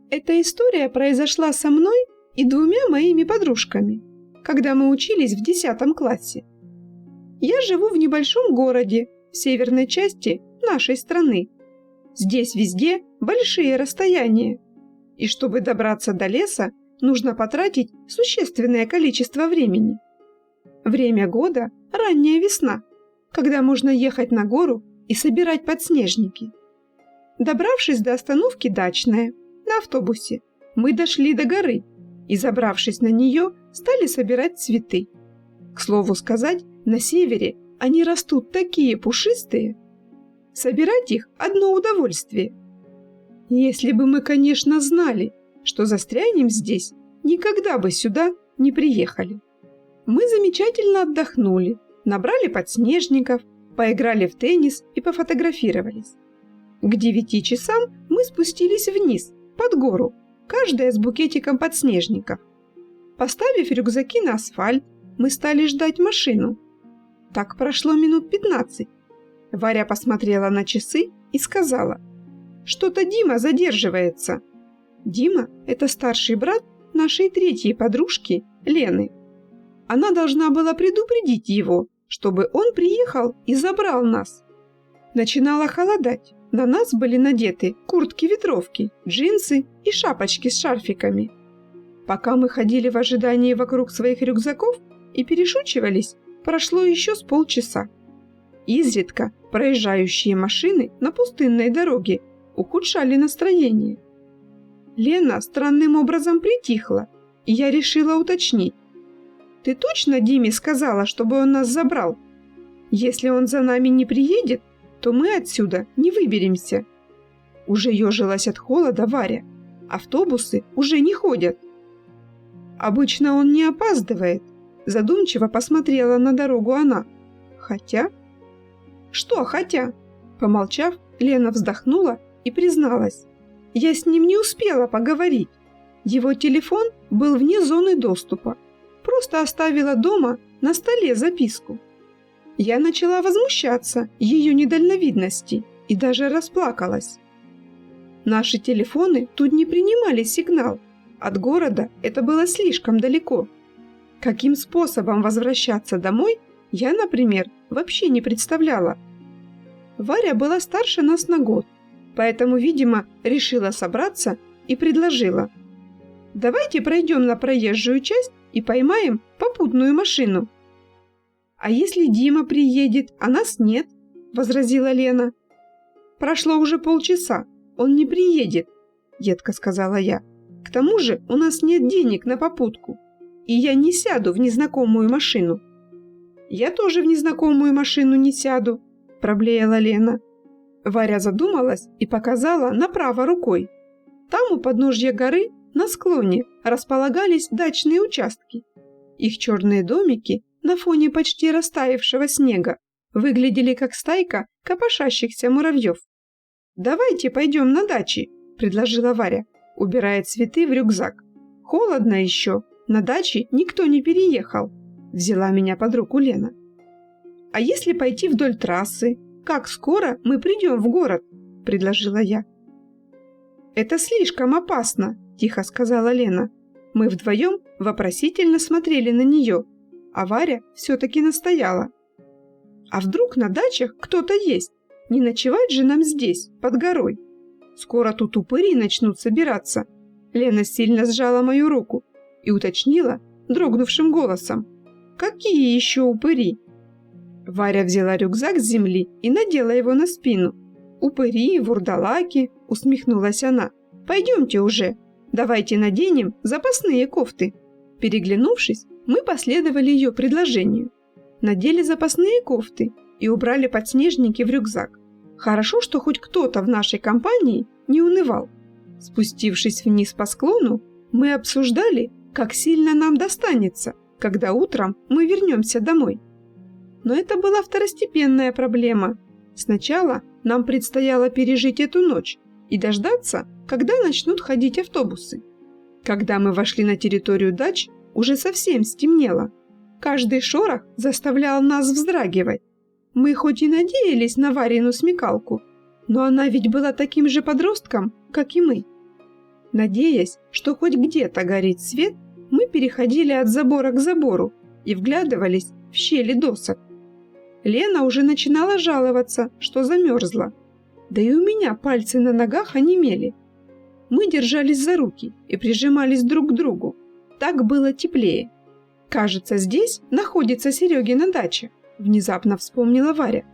Эта история произошла со мной и двумя моими подружками, когда мы учились в 10 классе. Я живу в небольшом городе в северной части нашей страны. Здесь везде большие расстояния, и чтобы добраться до леса, нужно потратить существенное количество времени. Время года – ранняя весна, когда можно ехать на гору и собирать подснежники. Добравшись до остановки Дачная на автобусе, мы дошли до горы и, забравшись на нее, стали собирать цветы. К слову сказать, на севере они растут такие пушистые. Собирать их – одно удовольствие. Если бы мы, конечно, знали, что застрянем здесь, никогда бы сюда не приехали. Мы замечательно отдохнули, набрали подснежников, поиграли в теннис и пофотографировались. К 9 часам мы спустились вниз, под гору, каждая с букетиком подснежников. Поставив рюкзаки на асфальт, мы стали ждать машину. Так прошло минут 15. Варя посмотрела на часы и сказала: «Что-то Дима задерживается». Дима – это старший брат нашей третьей подружки Лены. Она должна была предупредить его, чтобы он приехал и забрал нас. Начинало холодать. На нас были надеты куртки-ветровки, джинсы и шапочки с шарфиками. Пока мы ходили в ожидании вокруг своих рюкзаков и перешучивались, прошло еще с полчаса. Изредка проезжающие машины на пустынной дороге ухудшали настроение. Лена странным образом притихла, и я решила уточнить: «Ты точно Диме сказала, чтобы он нас забрал? Если он за нами не приедет, то мы отсюда не выберемся». Уже ежилась от холода Варя. Автобусы уже не ходят. «Обычно он не опаздывает», – задумчиво посмотрела на дорогу она. «Хотя...» «Что хотя?» Помолчав, Лена вздохнула и призналась: «Я с ним не успела поговорить. Его телефон был вне зоны доступа. Просто оставила дома на столе записку». Я начала возмущаться ее недальновидности и даже расплакалась. Наши телефоны тут не принимали сигнал. От города это было слишком далеко. Каким способом возвращаться домой, я, например, вообще не представляла. Варя была старше нас на год, поэтому, видимо, решила собраться и предложила: «Давайте пройдем на проезжую часть и поймаем попутную машину». «А если Дима приедет, а нас нет?» – возразила Лена. «Прошло уже полчаса, он не приедет», – едко сказала я. «К тому же у нас нет денег на попутку, и я не сяду в незнакомую машину». «Я тоже в незнакомую машину не сяду», – проблеяла Лена. Варя задумалась и показала направо рукой. Там у подножья горы на склоне располагались дачные участки. Их черные домики на фоне почти растаявшего снега выглядели как стайка копошащихся муравьев. «Давайте пойдем на дачи», – предложила Варя, убирая цветы в рюкзак. «Холодно еще, на даче никто не переехал», – взяла меня под руку Лена. «А если пойти вдоль трассы, как скоро мы придем в город?» – предложила я. «Это слишком опасно», – тихо сказала Лена. Мы вдвоем вопросительно смотрели на нее, а Варя все-таки настояла. «А вдруг на дачах кто-то есть? Не ночевать же нам здесь, под горой? Скоро тут упыри начнут собираться». Лена сильно сжала мою руку и уточнила дрогнувшим голосом: «Какие еще упыри?» Варя взяла рюкзак с земли и надела его на спину. «Упыри, вурдалаки», — усмехнулась она. «Пойдемте уже, давайте наденем запасные кофты». Переглянувшись, мы последовали ее предложению. Надели запасные кофты и убрали подснежники в рюкзак. Хорошо, что хоть кто-то в нашей компании не унывал. Спустившись вниз по склону, мы обсуждали, как сильно нам достанется, когда утром мы вернемся домой. Но это была второстепенная проблема. Сначала нам предстояло пережить эту ночь и дождаться, когда начнут ходить автобусы. Когда мы вошли на территорию дач, уже совсем стемнело. Каждый шорох заставлял нас вздрагивать. Мы хоть и надеялись на Варину смекалку, но она ведь была таким же подростком, как и мы. Надеясь, что хоть где-то горит свет, мы переходили от забора к забору и вглядывались в щели досок. Лена уже начинала жаловаться, что замерзла. Да и у меня пальцы на ногах онемели. Мы держались за руки и прижимались друг к другу. Так было теплее. «Кажется, здесь находится Серегина дача», – внезапно вспомнила Варя.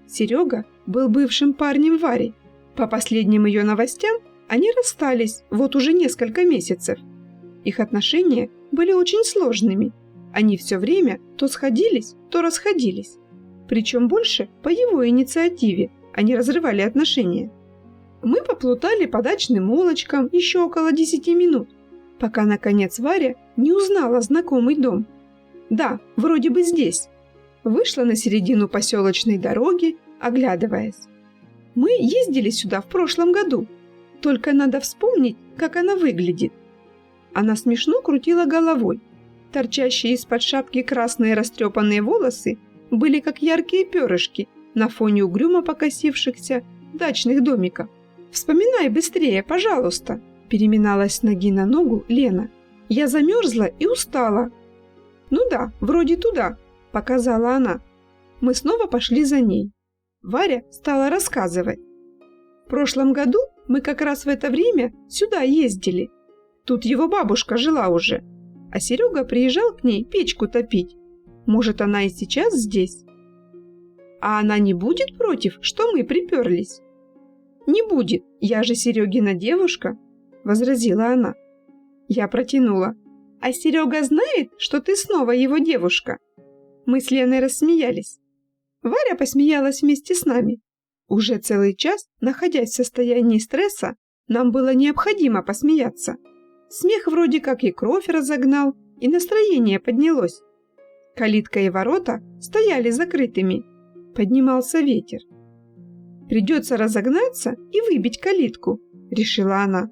Серега был бывшим парнем Вари. По последним ее новостям, они расстались вот уже несколько месяцев. Их отношения были очень сложными. Они все время то сходились, то расходились. Причем больше по его инициативе они разрывали отношения. Мы поплутали по дачным улочкам еще около 10 минут, пока, наконец, Варя не узнала знакомый дом. Да, вроде бы здесь. Вышла на середину поселочной дороги, оглядываясь. Мы ездили сюда в прошлом году, только надо вспомнить, как она выглядит. Она смешно крутила головой. Торчащие из-под шапки красные растрепанные волосы были как яркие перышки на фоне угрюмо покосившихся дачных домиков. «Вспоминай быстрее, пожалуйста», – переминалась с ноги на ногу Лена. «Я замерзла и устала». «Ну да, вроде туда», – показала она. Мы снова пошли за ней. Варя стала рассказывать. В прошлом году мы как раз в это время сюда ездили. Тут его бабушка жила уже, а Серега приезжал к ней печку топить. Может, она и сейчас здесь? А она не будет против, что мы приперлись? Не будет, я же Серегина девушка, возразила она. Я протянула. А Серега знает, что ты снова его девушка? Мы с Леной рассмеялись. Варя посмеялась вместе с нами. Уже целый час, находясь в состоянии стресса, нам было необходимо посмеяться. Смех вроде как и кровь разогнал, и настроение поднялось. Калитка и ворота стояли закрытыми. Поднимался ветер. «Придется разогнаться и выбить калитку», — решила она.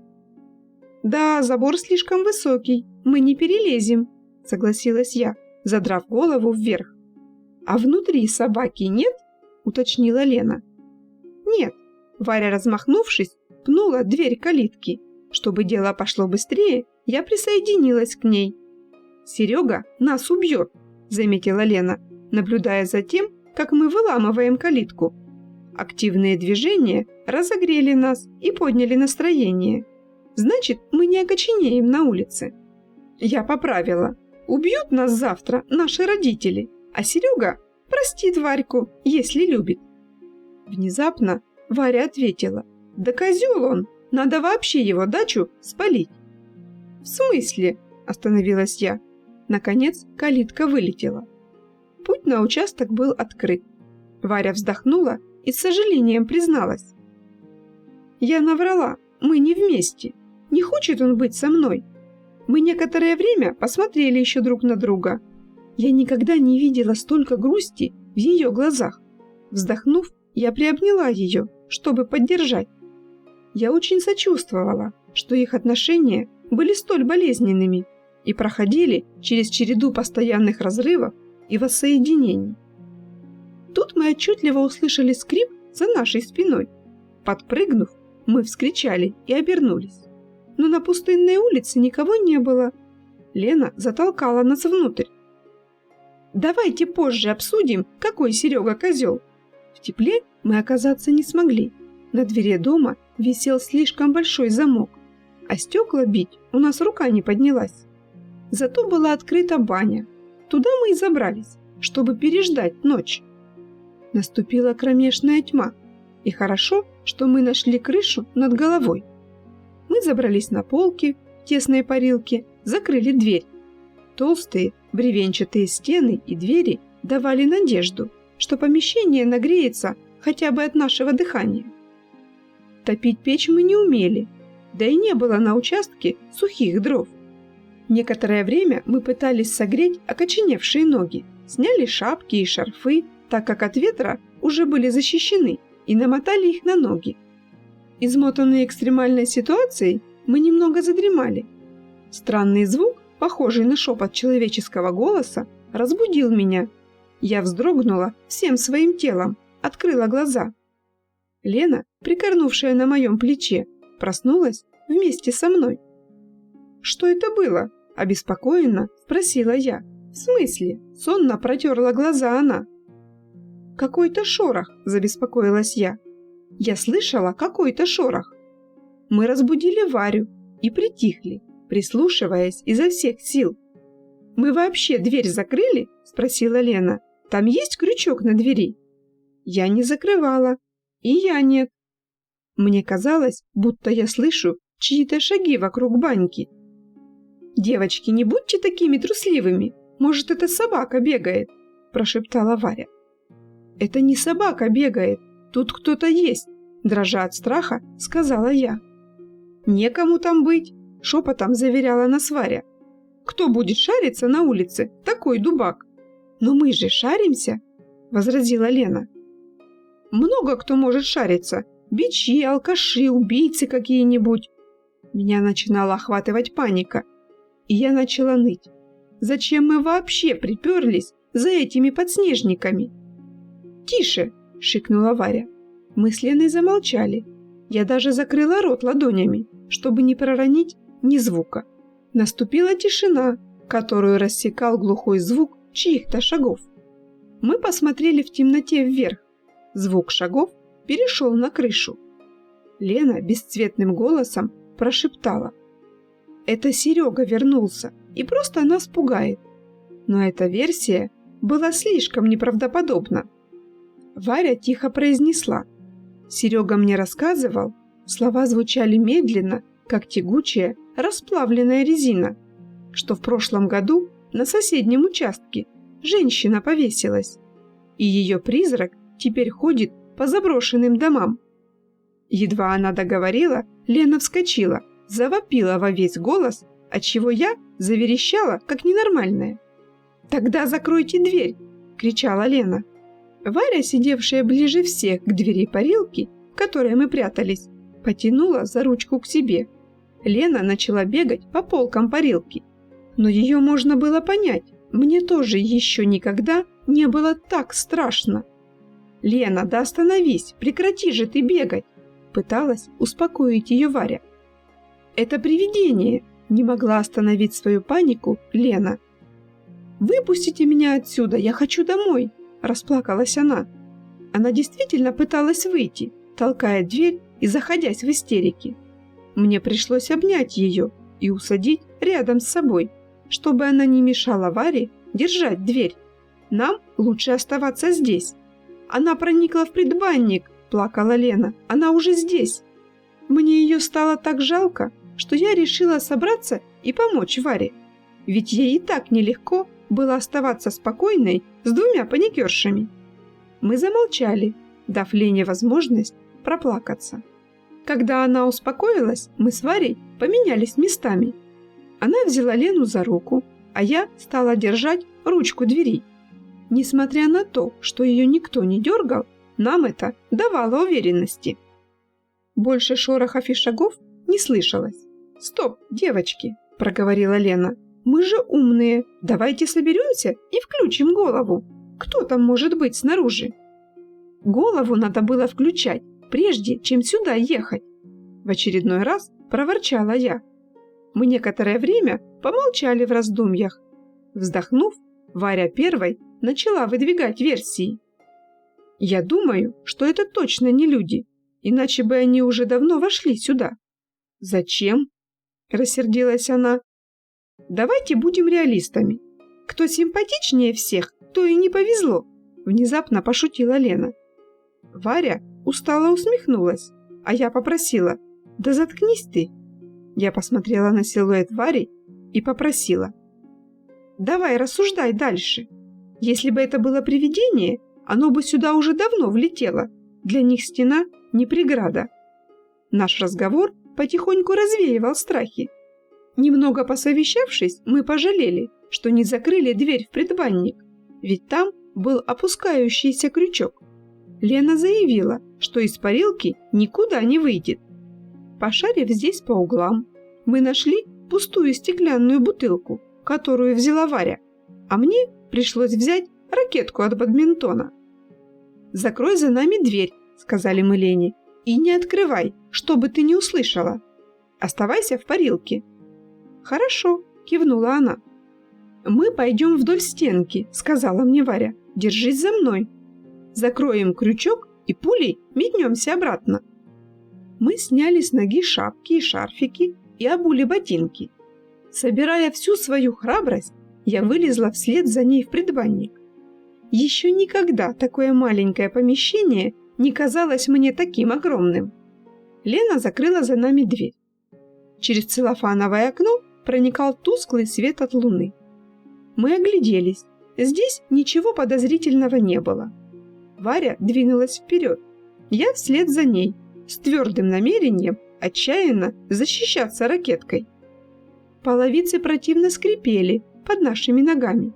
«Да, забор слишком высокий, мы не перелезем», — согласилась я, задрав голову вверх. «А внутри собаки нет?» — уточнила Лена. «Нет», — Варя, размахнувшись, пнула дверь калитки. Чтобы дело пошло быстрее, я присоединилась к ней. «Серега нас убьет», — заметила Лена, наблюдая за тем, как мы выламываем калитку. Активные движения разогрели нас и подняли настроение. Значит, мы не окоченеем на улице. Я поправила. Убьют нас завтра наши родители, а Серега простит Варьку, если любит. Внезапно Варя ответила. Да козел он, надо вообще его дачу спалить. В смысле? Остановилась я. Наконец калитка вылетела. Путь на участок был открыт. Варя вздохнула и с сожалением призналась. Я наврала, мы не вместе. Не хочет он быть со мной. Мы некоторое время посмотрели еще друг на друга. Я никогда не видела столько грусти в ее глазах. Вздохнув, я приобняла ее, чтобы поддержать. Я очень сочувствовала, что их отношения были столь болезненными и проходили через череду постоянных разрывов и воссоединений. Тут мы отчетливо услышали скрип за нашей спиной. Подпрыгнув, мы вскричали и обернулись. Но на пустынной улице никого не было. Лена затолкала нас внутрь. «Давайте позже обсудим, какой Серега козел». В тепле мы оказаться не смогли. На двери дома висел слишком большой замок, а стекла бить у нас рука не поднялась. Зато была открыта баня. Туда мы и забрались, чтобы переждать ночь. Наступила кромешная тьма, и хорошо, что мы нашли крышу над головой. Мы забрались на полки в тесной парилке, закрыли дверь. Толстые бревенчатые стены и двери давали надежду, что помещение нагреется хотя бы от нашего дыхания. Топить печь мы не умели, да и не было на участке сухих дров. Некоторое время мы пытались согреть окоченевшие ноги, сняли шапки и шарфы, так как от ветра уже были защищены, и намотали их на ноги. Измотанные экстремальной ситуацией, мы немного задремали. Странный звук, похожий на шепот человеческого голоса, разбудил меня. Я вздрогнула всем своим телом, открыла глаза. Лена, прикорнувшая на моем плече, проснулась вместе со мной. «Что это было?» – обеспокоенно спросила я. «В смысле?» – сонно протерла глаза она. «Какой-то шорох», – забеспокоилась я. «Я слышала какой-то шорох». Мы разбудили Варю и притихли, прислушиваясь изо всех сил. «Мы вообще дверь закрыли?» – спросила Лена. «Там есть крючок на двери?» Я не закрывала. И я нет. Мне казалось, будто я слышу чьи-то шаги вокруг баньки. «Девочки, не будьте такими трусливыми. Может, это собака бегает?» – прошептала Варя. «Это не собака бегает. Тут кто-то есть», – дрожа от страха, сказала я. «Некому там быть», – шепотом заверяла нас Варя. «Кто будет шариться на улице? Такой дубак». «Но мы же шаримся», – возразила Лена. «Много кто может шариться. Бичи, алкаши, убийцы какие-нибудь». Меня начинала охватывать паника. И я начала ныть. Зачем мы вообще приперлись за этими подснежниками? «Тише!» – шикнула Варя. Мы с Леной замолчали. Я даже закрыла рот ладонями, чтобы не проронить ни звука. Наступила тишина, которую рассекал глухой звук чьих-то шагов. Мы посмотрели в темноте вверх. Звук шагов перешел на крышу. Лена бесцветным голосом прошептала: «Это Серега вернулся и просто нас пугает». Но эта версия была слишком неправдоподобна. Варя тихо произнесла: «Серега мне рассказывал». Слова звучали медленно, как тягучая расплавленная резина, что в прошлом году на соседнем участке женщина повесилась, и ее призрак теперь ходит по заброшенным домам. Едва она договорила, Лена вскочила, завопила во весь голос, отчего я заверещала, как ненормальная. «Тогда закройте дверь!» – кричала Лена. Варя, сидевшая ближе всех к двери парилки, в которой мы прятались, потянула за ручку к себе. Лена начала бегать по полкам парилки. Но ее можно было понять, мне тоже еще никогда не было так страшно. «Лена, да остановись, прекрати же ты бегать!» – пыталась успокоить ее Варя. «Это привидение!» – не могла остановить свою панику Лена. «Выпустите меня отсюда, я хочу домой!» – расплакалась она. Она действительно пыталась выйти, толкая дверь и заходясь в истерике. Мне пришлось обнять ее и усадить рядом с собой, чтобы она не мешала Варе держать дверь. «Нам лучше оставаться здесь». «Она проникла в предбанник», – плакала Лена. «Она уже здесь». Мне ее стало так жалко, что я решила собраться и помочь Варе. Ведь ей и так нелегко было оставаться спокойной с двумя паникершами. Мы замолчали, дав Лене возможность проплакаться. Когда она успокоилась, мы с Варей поменялись местами. Она взяла Лену за руку, а я стала держать ручку двери. Несмотря на то, что ее никто не дергал, нам это давало уверенности. Больше шорохов и шагов не слышалось. «Стоп, девочки!» – проговорила Лена. «Мы же умные. Давайте соберемся и включим голову. Кто там может быть снаружи?» Голову надо было включать, прежде чем сюда ехать. В очередной раз проворчала я. Мы некоторое время помолчали в раздумьях. Вздохнув, Варя первой начала выдвигать версии. «Я думаю, что это точно не люди, иначе бы они уже давно вошли сюда». «Зачем?» – рассердилась она. «Давайте будем реалистами. Кто симпатичнее всех, то и не повезло», – внезапно пошутила Лена. Варя устало усмехнулась, а я попросила: «Да заткнись ты». Я посмотрела на силуэт Вари и попросила: «Давай рассуждай дальше. Если бы это было привидение, оно бы сюда уже давно влетело. Для них стена не преграда». Наш разговор потихоньку развеивал страхи. Немного посовещавшись, мы пожалели, что не закрыли дверь в предбанник, ведь там был опускающийся крючок. Лена заявила, что из парилки никуда не выйдет. Пошарив здесь по углам, мы нашли пустую стеклянную бутылку, которую взяла Варя, а мне пришлось взять ракетку от бадминтона. «Закрой за нами дверь», — сказали мы Лене, — «и не открывай, чтобы ты не услышала». Оставайся в парилке». «Хорошо», – кивнула она. «Мы пойдем вдоль стенки», – сказала мне Варя. «Держись за мной. Закроем крючок и пулей метнемся обратно». Мы сняли с ноги шапки и шарфики и обули ботинки. Собирая всю свою храбрость, я вылезла вслед за ней в предбанник. Еще никогда такое маленькое помещение не казалось мне таким огромным. Лена закрыла за нами дверь. Через целлофановое окно проникал тусклый свет от луны. Мы огляделись. Здесь ничего подозрительного не было. Варя двинулась вперед. Я вслед за ней, с твердым намерением отчаянно защищаться ракеткой. Половицы противно скрипели под нашими ногами.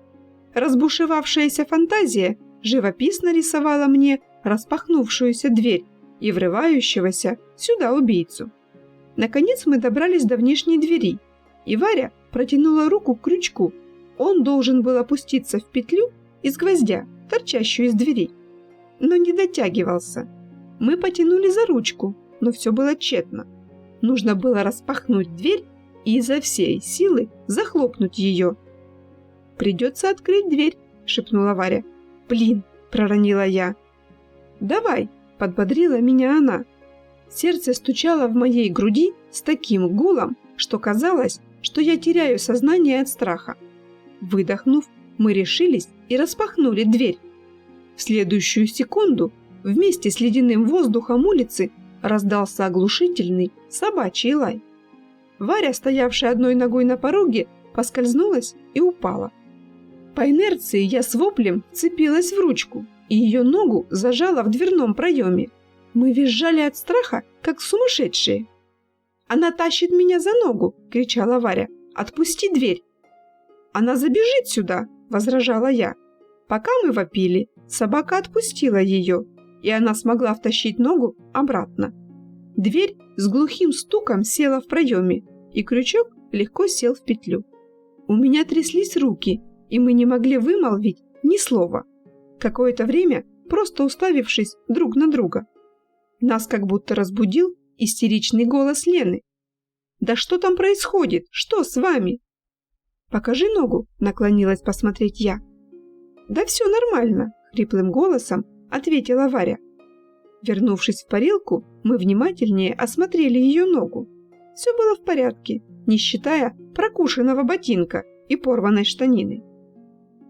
Разбушевавшаяся фантазия живописно рисовала мне распахнувшуюся дверь и врывающегося сюда убийцу. Наконец мы добрались до внешней двери, и Варя протянула руку к крючку. Он должен был опуститься в петлю из гвоздя, торчащую из двери. Но не дотягивался. Мы потянули за ручку, но все было тщетно. Нужно было распахнуть дверь и изо всей силы захлопнуть ее. «Придется открыть дверь», – шепнула Варя. «Блин», – проронила я. «Давай», – подбодрила меня она. Сердце стучало в моей груди с таким гулом, что казалось, что я теряю сознание от страха. Выдохнув, мы решились и распахнули дверь. В следующую секунду вместе с ледяным воздухом улицы раздался оглушительный собачий лай. Варя, стоявшая одной ногой на пороге, поскользнулась и упала. По инерции я с воплем вцепилась в ручку, и ее ногу зажала в дверном проеме. Мы визжали от страха, как сумасшедшие. «Она тащит меня за ногу!» – кричала Варя. «Отпусти дверь!» «Она забежит сюда!» – возражала я. Пока мы вопили, собака отпустила ее, и она смогла втащить ногу обратно. Дверь с глухим стуком села в проеме, и крючок легко сел в петлю. У меня тряслись руки, и мы не могли вымолвить ни слова. Какое-то время просто уставившись друг на друга. Нас как будто разбудил истеричный голос Лены. «Да что там происходит? Что с вами?» «Покажи ногу», — наклонилась посмотреть я. «Да все нормально», — хриплым голосом ответила Варя. Вернувшись в парилку, мы внимательнее осмотрели ее ногу. Все было в порядке, не считая прокушенного ботинка и порванной штанины.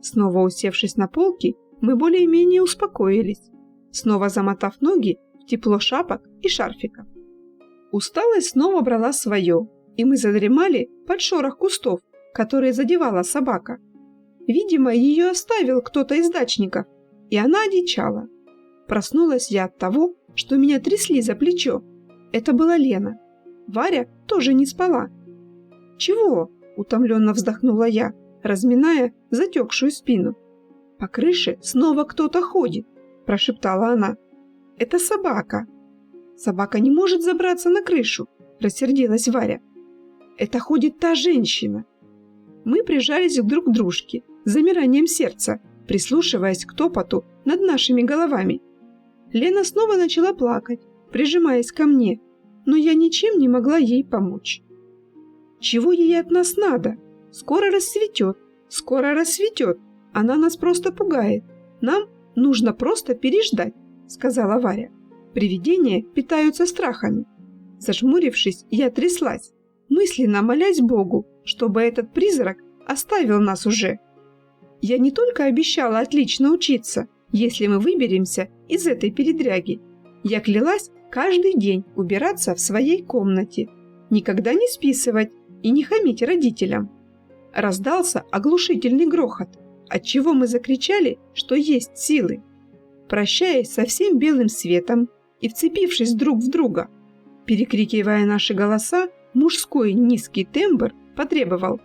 Снова усевшись на полке, мы более-менее успокоились, снова замотав ноги в тепло шапок и шарфиков. Усталость снова брала свое, и мы задремали под шорох кустов, которые задевала собака. Видимо, ее оставил кто-то из дачников, и она одичала. Проснулась я от того, что меня трясли за плечо. Это была Лена. Варя тоже не спала. «Чего?» – утомленно вздохнула я, разминая затекшую спину. «По крыше снова кто-то ходит», – прошептала она. «Это собака». «Собака не может забраться на крышу», – рассердилась Варя. «Это ходит та женщина». Мы прижались друг к дружке с замиранием сердца, прислушиваясь к топоту над нашими головами. Лена снова начала плакать, прижимаясь ко мне, но я ничем не могла ей помочь. «Чего ей от нас надо? Скоро рассветет, скоро рассветет. Она нас просто пугает. Нам нужно просто переждать», — сказала Варя. «Привидения питаются страхами». Зажмурившись, я тряслась, мысленно молясь Богу, чтобы этот призрак оставил нас уже. Я не только обещала отлично учиться, если мы выберемся из этой передряги. Я клялась каждый день убираться в своей комнате, никогда не списывать и не хамить родителям. Раздался оглушительный грохот, отчего мы закричали, что есть силы. Прощаясь со всем белым светом и вцепившись друг в друга, перекрикивая наши голоса, мужской низкий тембр потребовал: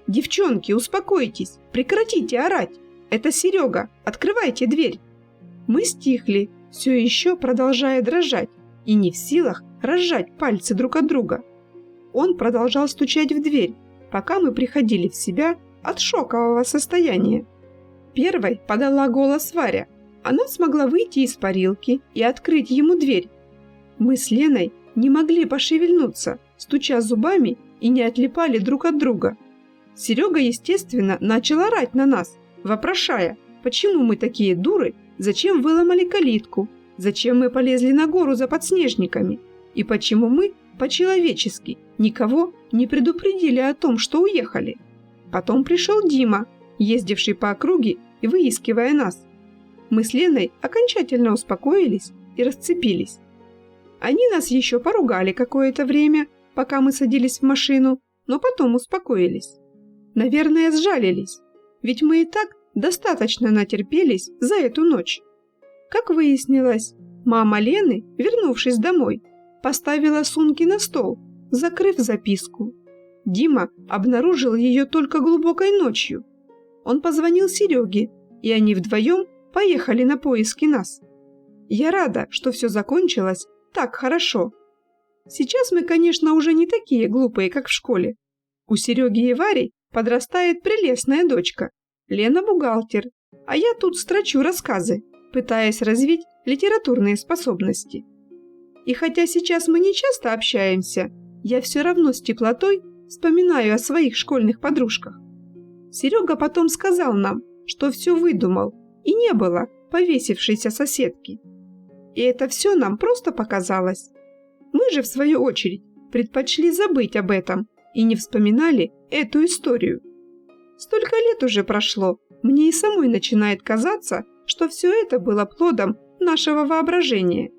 «Девчонки, успокойтесь, прекратите орать! Это Серега, открывайте дверь!» Мы стихли, все еще продолжая дрожать, и не в силах разжать пальцы друг от друга. Он продолжал стучать в дверь, пока мы приходили в себя от шокового состояния. Первой подала голос Варя. Она смогла выйти из парилки и открыть ему дверь. Мы с Леной не могли пошевельнуться, стуча зубами и не отлипали друг от друга. Серега, естественно, начал орать на нас, вопрошая, почему мы такие дуры, зачем выломали калитку, зачем мы полезли на гору за подснежниками и почему мы, по-человечески, никого не предупредили о том, что уехали. Потом пришел Дима, ездивший по округе и выискивая нас. Мы с Леной окончательно успокоились и расцепились. Они нас еще поругали какое-то время, пока мы садились в машину, но потом успокоились. Наверное, сжалились, ведь мы и так достаточно натерпелись за эту ночь. Как выяснилось, мама Лены, вернувшись домой, поставила сумки на стол, закрыв записку. Дима обнаружил ее только глубокой ночью. Он позвонил Сереге, и они вдвоем поехали на поиски нас. Я рада, что все закончилось так хорошо. Сейчас мы, конечно, уже не такие глупые, как в школе. У Сереги и Вари подрастает прелестная дочка. Лена бухгалтер, а я тут строчу рассказы, пытаясь развить литературные способности. И хотя сейчас мы не часто общаемся, я все равно с теплотой вспоминаю о своих школьных подружках. Серега потом сказал нам, что все выдумал, и не было повесившейся соседки. И это все нам просто показалось. Мы же, в свою очередь, предпочли забыть об этом и не вспоминали эту историю. Столько лет уже прошло, мне и самой начинает казаться, что все это было плодом нашего воображения.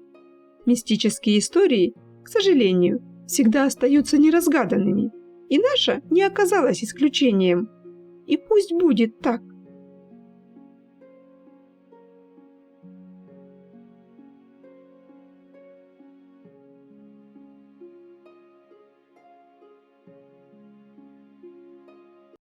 Мистические истории, к сожалению, всегда остаются неразгаданными, и наша не оказалась исключением. И пусть будет так.